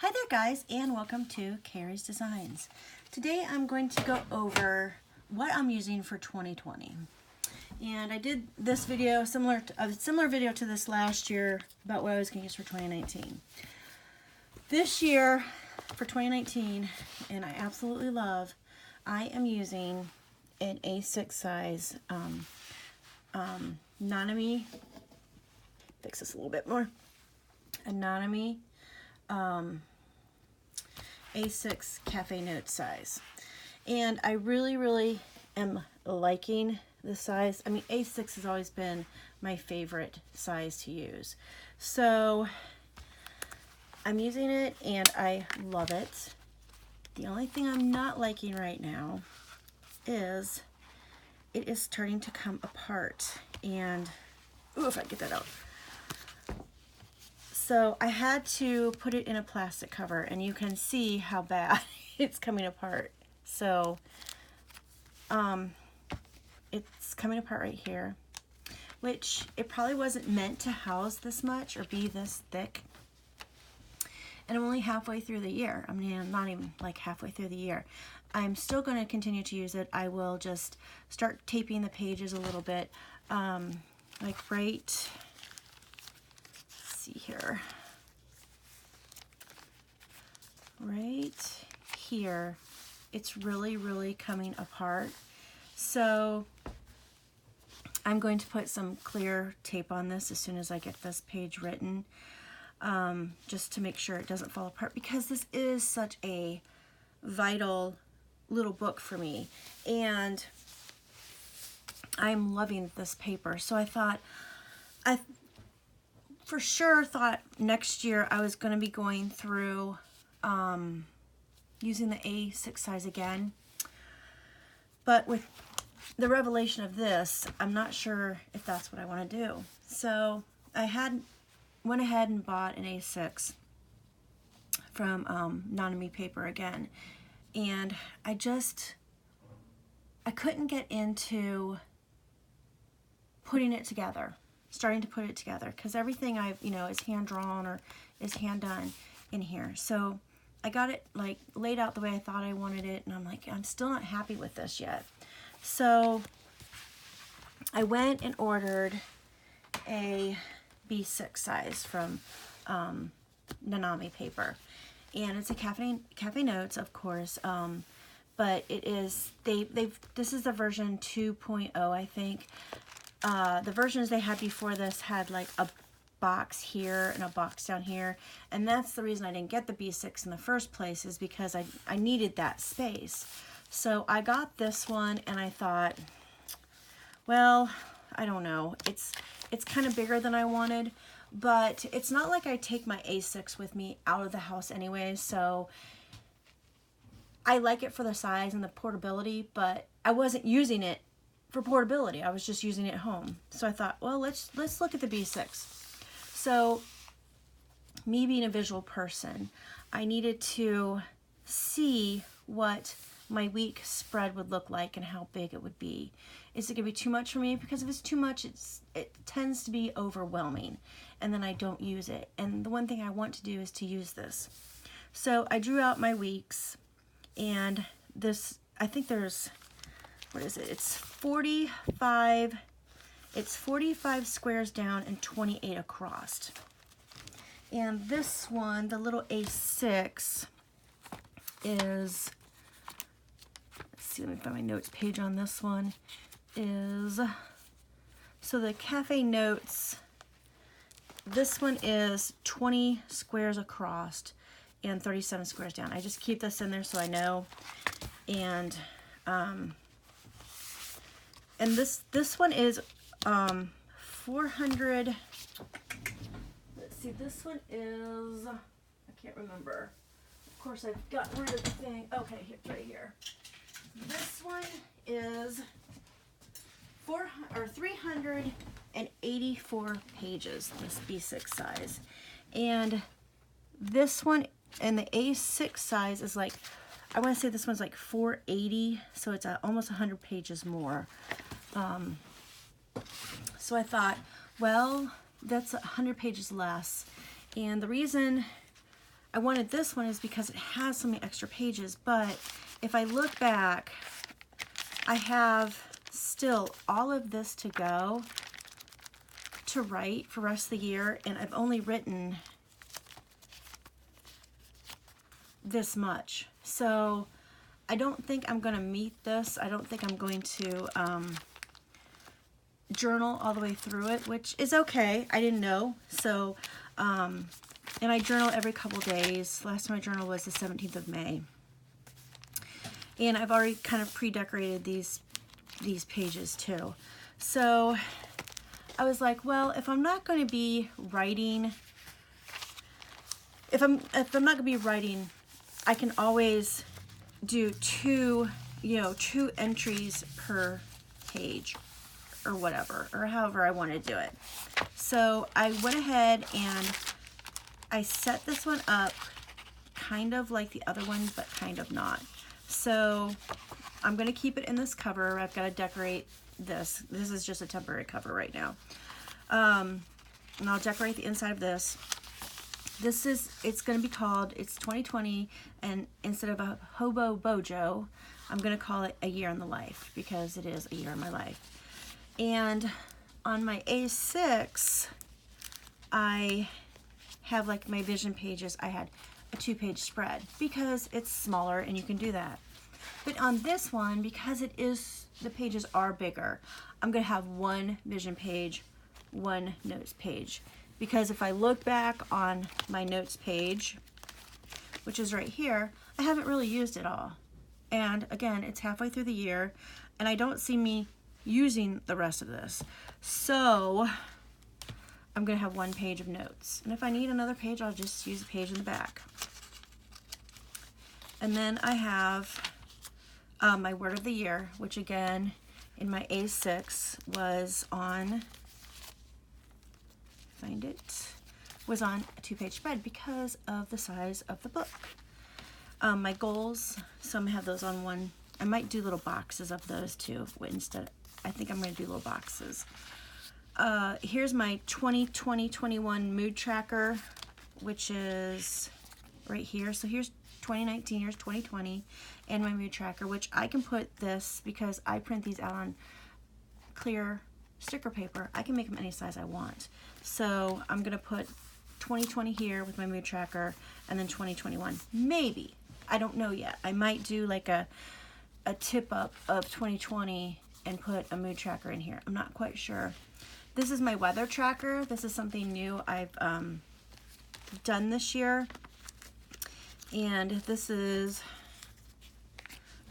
Hi there guys, and welcome to Kerry's Designs. Today I'm going to go over what I'm using for 2020. And I did this video, a similar video to this last year, about what I was going to use for 2019. This year, for 2019, and I absolutely love, I am using an A6 size Nanami, fix this a little bit more, a Nanami A6 Cafe Note size. And I really am liking the size. I mean, A6 has always been my favorite size to use. So I'm using it and I love it. The only thing I'm not liking right now is it is starting to come apart. And, ooh, if I get that out. So I had to put it in a plastic cover, and you can see how bad it's coming apart. So it's coming apart right here, which it probably wasn't meant to house this much or be this thick. And I'm only halfway through the year. I mean, I'm not even like halfway through the year. I'm still going to continue to use it. I will just start taping the pages a little bit, like right. See here, right here, it's really coming apart. So I'm going to put some clear tape on this as soon as I get this page written, just to make sure it doesn't fall apart, because this is such a vital little book for me, and I'm loving this paper. So I thought, for sure thought next year I was going to be going through using the A6 size again. But with the revelation of this, I'm not sure if that's what I want to do. So I went ahead and bought an A6 from Nanami Paper again. And I couldn't get into putting it together. Starting to put it together, because everything is hand drawn or is hand done in here. So I got it like laid out the way I thought I wanted it, and I'm like, I'm still not happy with this yet. So I went and ordered a B6 size from Nanami Paper, and it's a Cafe Notes, of course, but it is this is the version 2.0, I think. The versions they had before this had like a box here and a box down here, and that's the reason I didn't get the B6 in the first place, is because I needed that space. So I got this one, and I thought, well, I don't know, it's kind of bigger than I wanted, but it's not like I take my A6 with me out of the house anyway, so I like it for the size and the portability, but I wasn't using it for portability. I was just using it at home. So I thought, well, let's look at the B6. So me being a visual person, I needed to see what my week spread would look like and how big it would be. Is it gonna be too much for me? Because if it's too much, it tends to be overwhelming, and then I don't use it. And the one thing I want to do is to use this. So I drew out my weeks, and this, I think there's, what is it? It's 45 squares down and 28 across. And this one, the little A6, is, let's see, let me find my notes page on this one, is, so the Cafe Notes, this one is 20 squares across and 37 squares down. I just keep this in there so I know. And this one is 400. Let's see, this one is, I can't remember. Of course, I've gotten rid of the thing. Okay, it's right here. This one is 384 pages, this B6 size. And this one, and the A6 size is like, I want to say this one's like 480, so it's almost 100 pages more. So I thought, well, that's 100 pages less. And the reason I wanted this one is because it has so many extra pages, but if I look back, I have still all of this to go to write for the rest of the year, and I've only written this much. So I don't think I'm going to meet this. I don't think I'm going to journal all the way through it, which is okay. I didn't know. So, and I journal every couple days. Last time I journaled was the 17th of May. And I've already kind of pre-decorated these pages too. So I was like, well, if I'm not going to be writing, if I'm not going to be writing, I can always do two entries per page or whatever, or however I want to do it. So I went ahead and I set this one up kind of like the other one, but kind of not. So I'm going to keep it in this cover. I've got to decorate this. This is just a temporary cover right now. And I'll decorate the inside of this. It's going to be called, it's 2020, and instead of a hobo bojo, I'm going to call it a year in the life, because it is a year in my life. And on my A6, I have like my vision pages, I had a 2-page spread because it's smaller and you can do that. But on this one, because the pages are bigger, I'm going to have one vision page, one notes page. Because if I look back on my notes page, which is right here, I haven't really used it all. And again, it's halfway through the year, and I don't see me using the rest of this. So I'm going to have one page of notes. And if I need another page, I'll just use a page in the back. And then I have my word of the year, which again, in my A6 was on, find it, was on a 2-page spread because of the size of the book. My goals, so I'm gonna have those on one. I might do little boxes of those too. Instead, I think I'm gonna do little boxes. Here's my 2020-21 mood tracker, which is right here. So here's 2019, here's 2020, and my mood tracker, which I can put this, because I print these out on clear sticker paper. I can make them any size I want. So I'm gonna put 2020 here with my mood tracker, and then 2021. Maybe, I don't know yet. I might do like a tip up of 2020 and put a mood tracker in here. I'm not quite sure. This is my weather tracker. This is something new I've done this year. And this is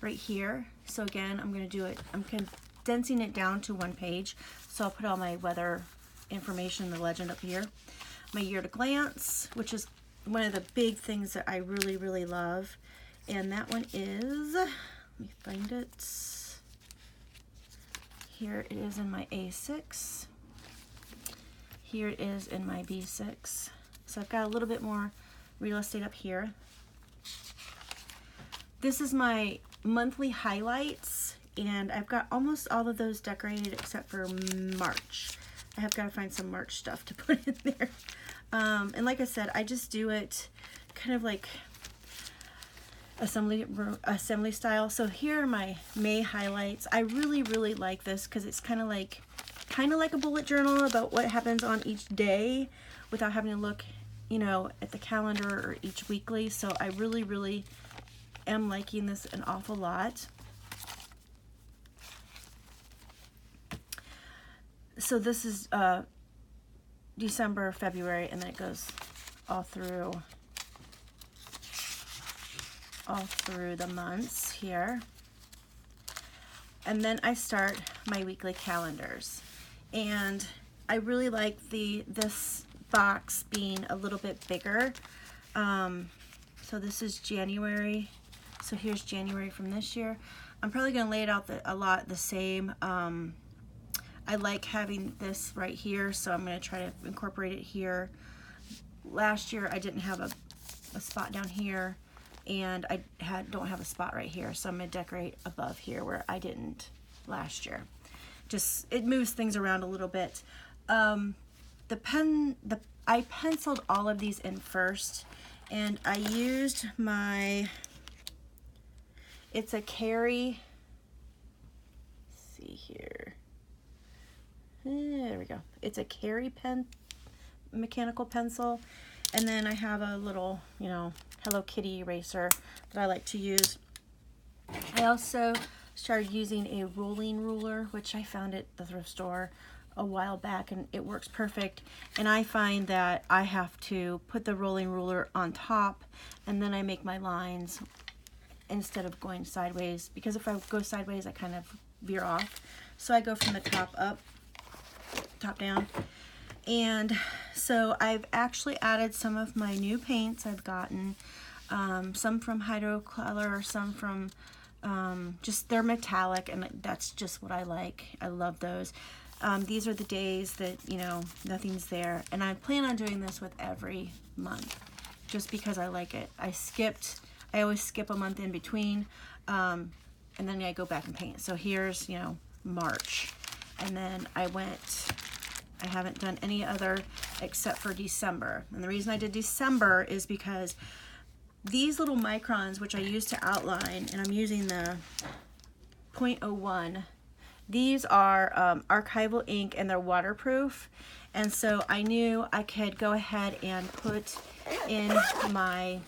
right here. So again, I'm going to do it, I'm condensing it down to one page. So I'll put all my weather information, the legend up here. My year at a glance, which is one of the big things that I really, really love. And that one is, let me find it. Here it is in my A6. Here it is in my B6. So I've got a little bit more real estate up here. This is my monthly highlights, and I've got almost all of those decorated except for March. I have got to find some March stuff to put in there. And like I said, I just do it kind of like assembly style. So here are my May highlights. I really, really like this because it's kind of like a bullet journal about what happens on each day without having to look, you know, at the calendar or each weekly. So I really, really am liking this an awful lot. So this is December, February, and then it goes all through the months here. And then I start my weekly calendars. And I really like this box being a little bit bigger. So this is January. So here's January from this year. I'm probably going to lay it out a lot the same. I like having this right here, so I'm going to try to incorporate it here. Last year I didn't have a spot down here, and I don't have a spot right here, so I'm going to decorate above here where I didn't last year. Just, it moves things around a little bit. I penciled all of these in first, And I used my, it's a Kerry, let's see here, there we go. It's a Kerry pen, mechanical pencil. And then I have a little, you know, Hello Kitty eraser that I like to use. I also started using a rolling ruler, which I found at the thrift store a while back, and it works perfect. And I find that I have to put the rolling ruler on top, and then I make my lines instead of going sideways, because if I go sideways I kind of veer off. So I go from the top up, top down. And so I've actually added some of my new paints I've gotten, some from Hydra Colour, some from just, they're metallic, and that's just what I like. I love those. These are the days that, you know, nothing's there, and I plan on doing this with every month just because I like it. I always skip a month in between, and then I go back and paint. So here's, you know, March, and then I haven't done any other except for December. And the reason I did December is because these little microns, which I use to outline, and I'm using the 0.01, these are archival ink, and they're waterproof. And so I knew I could go ahead and put in my,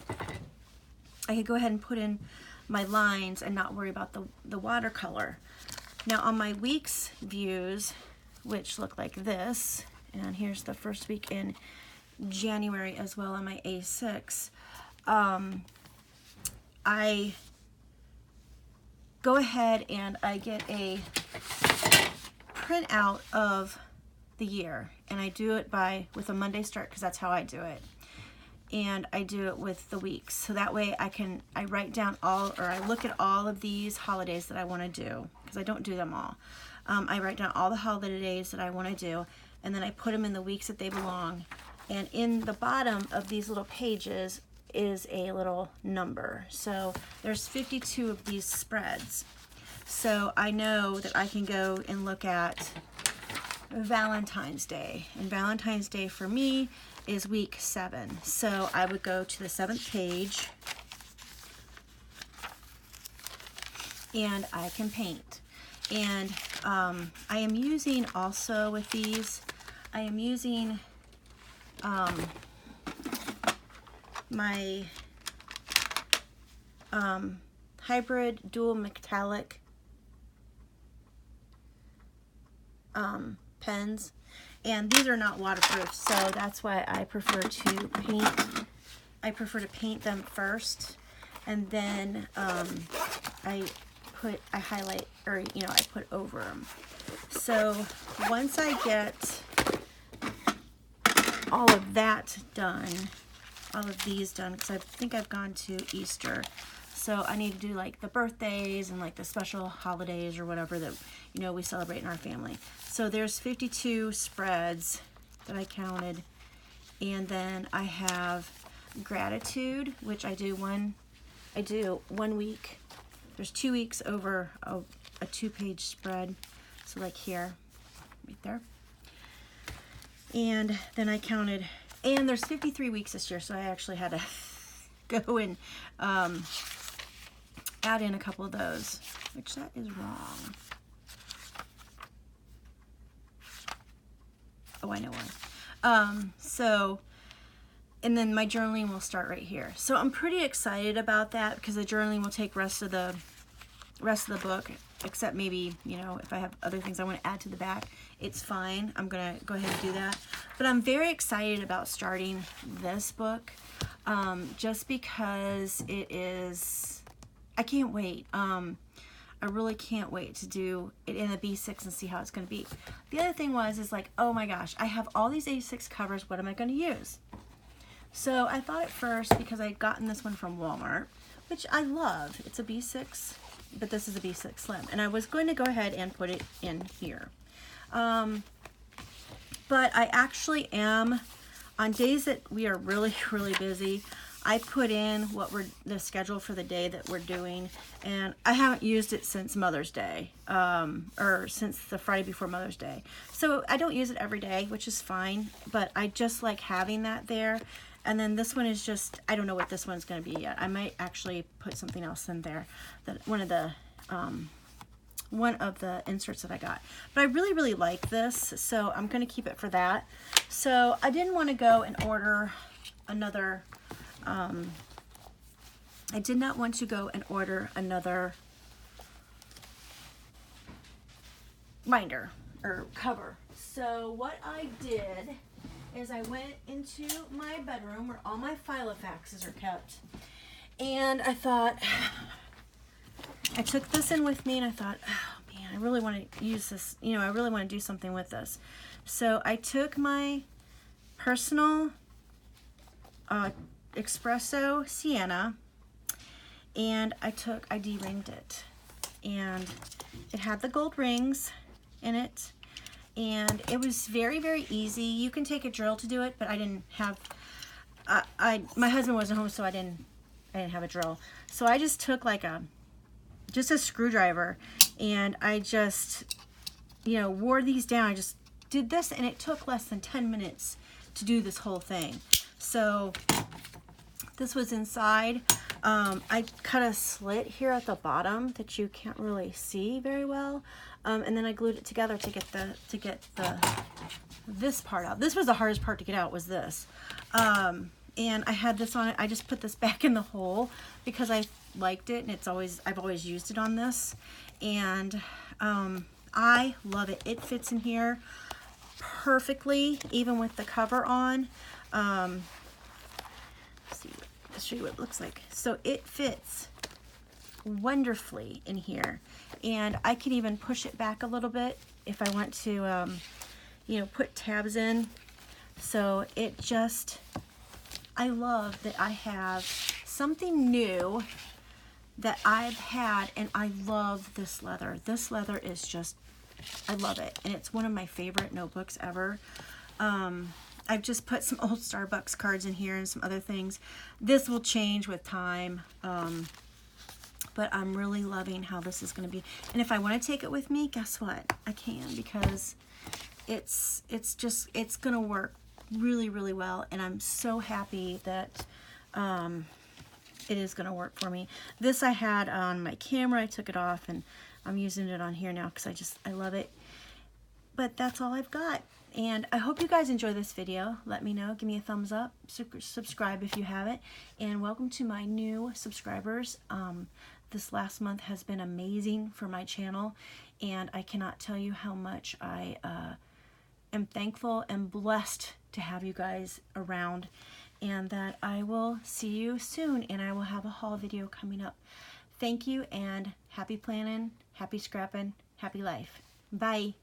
lines and not worry about the watercolor. Now on my week's views, which look like this, and here's the first week in January as well on my A6, I go ahead and I get a printout of the year, and I do it with a Monday start, because that's how I do it. And I do it with the weeks, so that way I write down I look at all of these holidays that I want to do, because I don't do them all. I write down all the holidays that I want to do, and then I put them in the weeks that they belong. And in the bottom of these little pages is a little number. So there's 52 of these spreads. So I know that I can go and look at Valentine's Day. And Valentine's Day for me is week 7. So I would go to the 7th page, and I can paint. And I am using also with these, I am using my hybrid dual metallic pens, and these are not waterproof, so that's why I prefer to paint. I prefer to paint them first, and then I highlight, or you know, I put over them. So once I get all of that done, all of these done, because I think I've gone to Easter, so I need to do like the birthdays and like the special holidays or whatever that, you know, we celebrate in our family. So there's 52 spreads that I counted, and then I have gratitude, which I do one week. There's 2 weeks over a 2-page spread, so like here, right there. And then I counted, and there's 53 weeks this year, so I actually had to go and add in a couple of those, which that is wrong. Oh, I know why. So, and then my journaling will start right here. So I'm pretty excited about that, because the journaling will take rest of the book, except maybe, you know, if I have other things I want to add to the back, it's fine. I'm gonna go ahead and do that. But I'm very excited about starting this book, just because it is, I can't wait. I really can't wait to do it in a B6 and see how it's going to be. The other thing is like, oh my gosh, I have all these A6 covers. What am I going to use? So I thought at first, because I'd gotten this one from Walmart, which I love. It's a B6, but this is a B6 Slim. And I was going to go ahead and put it in here. But I actually am, on days that we are really, really busy, I put in the schedule for the day that we're doing, and I haven't used it since Mother's Day, or since the Friday before Mother's Day. So I don't use it every day, which is fine, but I just like having that there. And then this one is just, I don't know what this one's going to be yet. I might actually put something else in there. One of the inserts that I got. But I really, really like this, so I'm going to keep it for that. So I didn't want to go and order another, I did not want to go and order another binder or cover. So what I did is I went into my bedroom where all my Filofaxes are kept, and I thought, I took this in with me, and I thought, oh man, I really want to use this, you know, I really want to do something with this. So I took my personal espresso Sienna, and I D-ringed it, and it had the gold rings in it, and it was very, very easy. You can take a drill to do it, but I didn't have, my husband wasn't home, so I didn't have a drill. So I just took like just a screwdriver, and I just, you know, wore these down. I just did this, and it took less than 10 minutes to do this whole thing. So this was inside. I cut a slit here at the bottom that you can't really see very well, and then I glued it together to get this part out. This was the hardest part to get out, was this. And I had this on it. I just put this back in the hole because I liked it, and I've always used it on this, and I love it. It fits in here perfectly, even with the cover on. Let's show you what it looks like. So it fits wonderfully in here, and I can even push it back a little bit if I want to, you know, put tabs in. So it just, I love that I have something new that I've had, and I love this leather. This leather is just, I love it, and it's one of my favorite notebooks ever. I've just put some old Starbucks cards in here and some other things. This will change with time, but I'm really loving how this is going to be. And if I want to take it with me, guess what? I can, because it's going to work really, really well, and I'm so happy that it is going to work for me. This I had on my camera. I took it off, and I'm using it on here now because I love it. But that's all I've got. And I hope you guys enjoy this video. Let me know. Give me a thumbs up. Subscribe if you haven't. And welcome to my new subscribers. This last month has been amazing for my channel, and I cannot tell you how much I am thankful and blessed to have you guys around, and that I will see you soon, and I will have a haul video coming up. Thank you, and happy planning, happy scrapping, happy life. Bye.